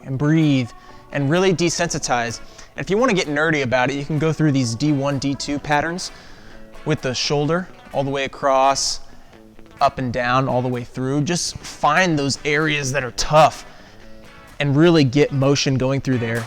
and breathe and really desensitize. And if you want to get nerdy about it, you can go through these D1, D2 patterns with the shoulder all the way across, up and down, all the way through. Just find those areas that are tough and really get motion going through there.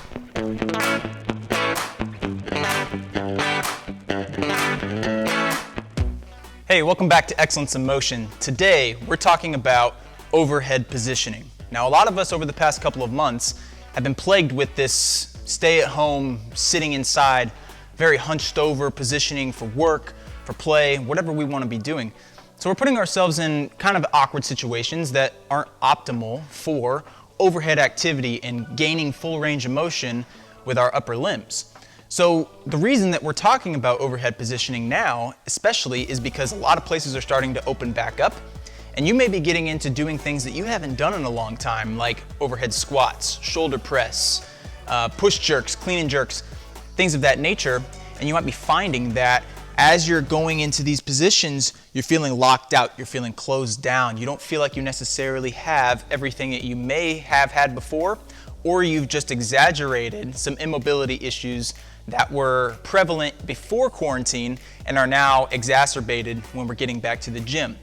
Hey, welcome back to Excellence in Motion. Today, we're talking about overhead positioning. Now, a lot of us over the past couple of months have been plagued with this stay at home, sitting inside, very hunched over positioning for work, for play, whatever we want to be doing. So we're putting ourselves in kind of awkward situations that aren't optimal for overhead activity and gaining full range of motion with our upper limbs. So the reason that we're talking about overhead positioning now, especially, is because a lot of places are starting to open back up, and you may be getting into doing things that you haven't done in a long time, like overhead squats, shoulder press, push jerks, clean and jerks, things of that nature. And you might be finding that as you're going into these positions, you're feeling locked out, you're feeling closed down. You don't feel like you necessarily have everything that you may have had before, or you've just exaggerated some immobility issues that were prevalent before quarantine and are now exacerbated when we're getting back to the gym.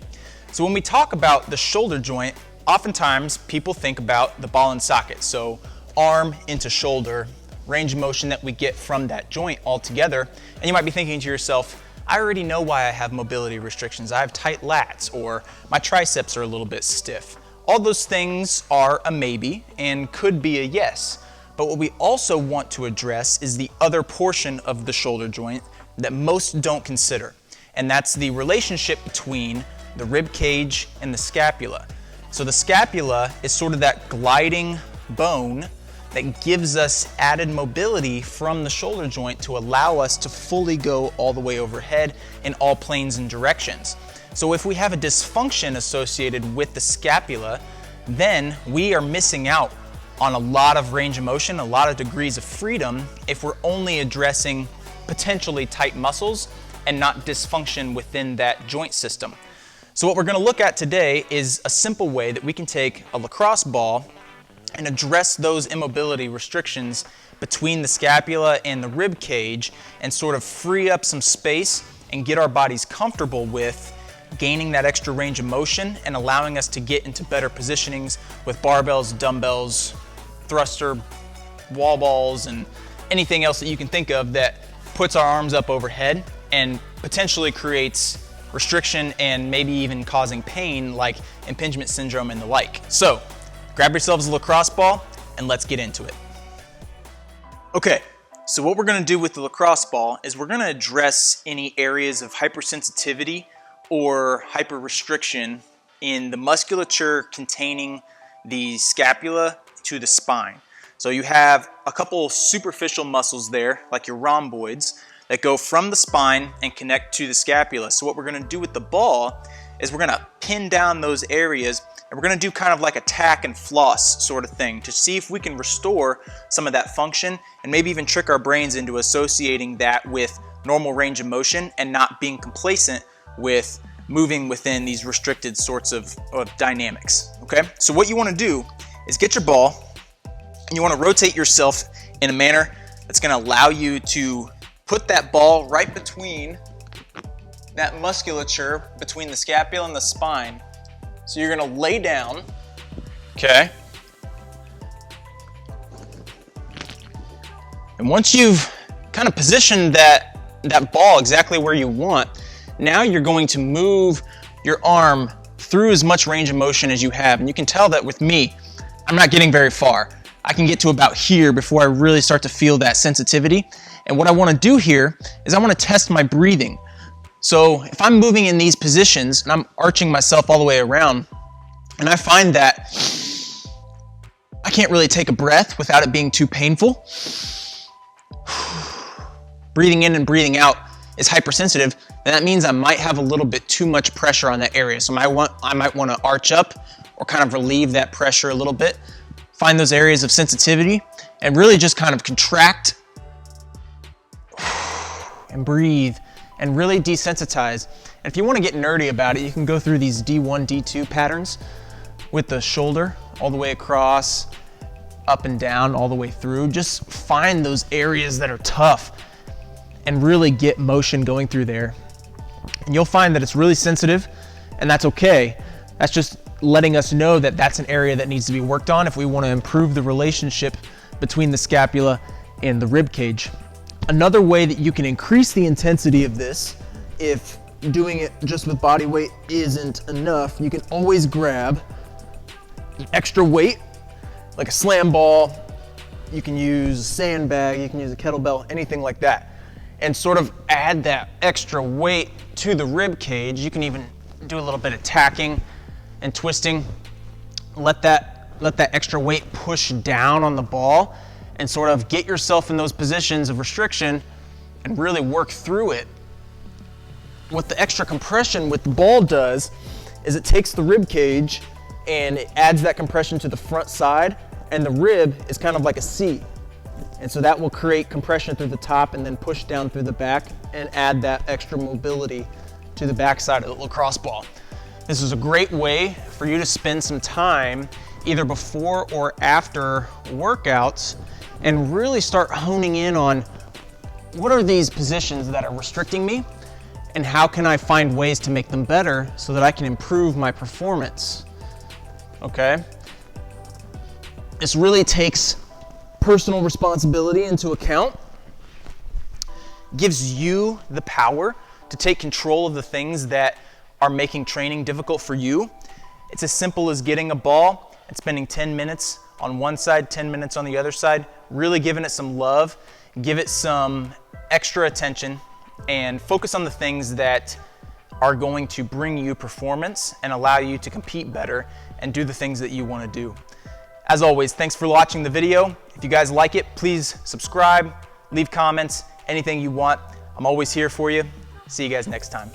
So when we talk about the shoulder joint, oftentimes people think about the ball and socket. So arm into shoulder, range of motion that we get from that joint altogether. And you might be thinking to yourself, I already know why I have mobility restrictions. I have tight lats, or my triceps are a little bit stiff. All those things are a maybe and could be a yes. But what we also want to address is the other portion of the shoulder joint that most don't consider. And that's the relationship between the rib cage and the scapula. So the scapula is sort of that gliding bone that gives us added mobility from the shoulder joint to allow us to fully go all the way overhead in all planes and directions. So if we have a dysfunction associated with the scapula, then we are missing out on a lot of range of motion, a lot of degrees of freedom, if we're only addressing potentially tight muscles and not dysfunction within that joint system. So what we're going to look at today is a simple way that we can take a lacrosse ball and address those immobility restrictions between the scapula and the rib cage and sort of free up some space and get our bodies comfortable with gaining that extra range of motion and allowing us to get into better positionings with barbells, dumbbells, thruster, wall balls, and anything else that you can think of that puts our arms up overhead and potentially creates restriction and maybe even causing pain like impingement syndrome and the like. So grab yourselves a lacrosse ball and let's get into it. Okay, so what we're going to do with the lacrosse ball is we're going to address any areas of hypersensitivity or hyper-restriction in the musculature containing the scapula to the spine. So you have a couple superficial muscles there, like your rhomboids, that go from the spine and connect to the scapula. So what we're going to do with the ball is we're going to pin down those areas, and we're going to do kind of like a tack and floss sort of thing to see if we can restore some of that function and maybe even trick our brains into associating that with normal range of motion and not being complacent with moving within these restricted sorts of dynamics. Okay, so what you want to do is get your ball and you want to rotate yourself in a manner that's going to allow you to put that ball right between that musculature between the scapula and the spine. So you're going to lay down, okay? And once you've kind of positioned that ball exactly where you want, now you're going to move your arm through as much range of motion as you have. And you can tell that with me, I'm not getting very far. I can get to about here before I really start to feel that sensitivity. And what I want to do here is I want to test my breathing. So if I'm moving in these positions and I'm arching myself all the way around, and I find that I can't really take a breath without it being too painful. Breathing in and breathing out is hypersensitive, and that means I might have a little bit too much pressure on that area. So I might want to arch up or kind of relieve that pressure a little bit, find those areas of sensitivity, and really just kind of contract and breathe and really desensitize. And if you want to get nerdy about it, you can go through these D1, D2 patterns with the shoulder all the way across, up and down all the way through. Just find those areas that are tough and really get motion going through there. And you'll find that it's really sensitive, and that's okay. That's just letting us know that that's an area that needs to be worked on if we want to improve the relationship between the scapula and the rib cage. Another way that you can increase the intensity of this, if doing it just with body weight isn't enough, you can always grab extra weight, like a slam ball. You can use a sandbag, you can use a kettlebell, anything like that, and sort of add that extra weight to the rib cage. You can even do a little bit of tacking and twisting. Let that extra weight push down on the ball and sort of get yourself in those positions of restriction and really work through it. What the extra compression with the ball does is it takes the rib cage and it adds that compression to the front side, and the rib is kind of like a C. And so that will create compression through the top and then push down through the back and add that extra mobility to the back side of the lacrosse ball. This is a great way for you to spend some time either before or after workouts and really start honing in on what are these positions that are restricting me and how can I find ways to make them better so that I can improve my performance. Okay? This really takes personal responsibility into account, gives you the power to take control of the things that are making training difficult for you. It's as simple as getting a ball and spending 10 minutes on one side, 10 minutes on the other side, really giving it some love, give it some extra attention, and focus on the things that are going to bring you performance and allow you to compete better and do the things that you want to do. As always, thanks for watching the video. If you guys like it, please subscribe, leave comments, anything you want. I'm always here for you. See you guys next time.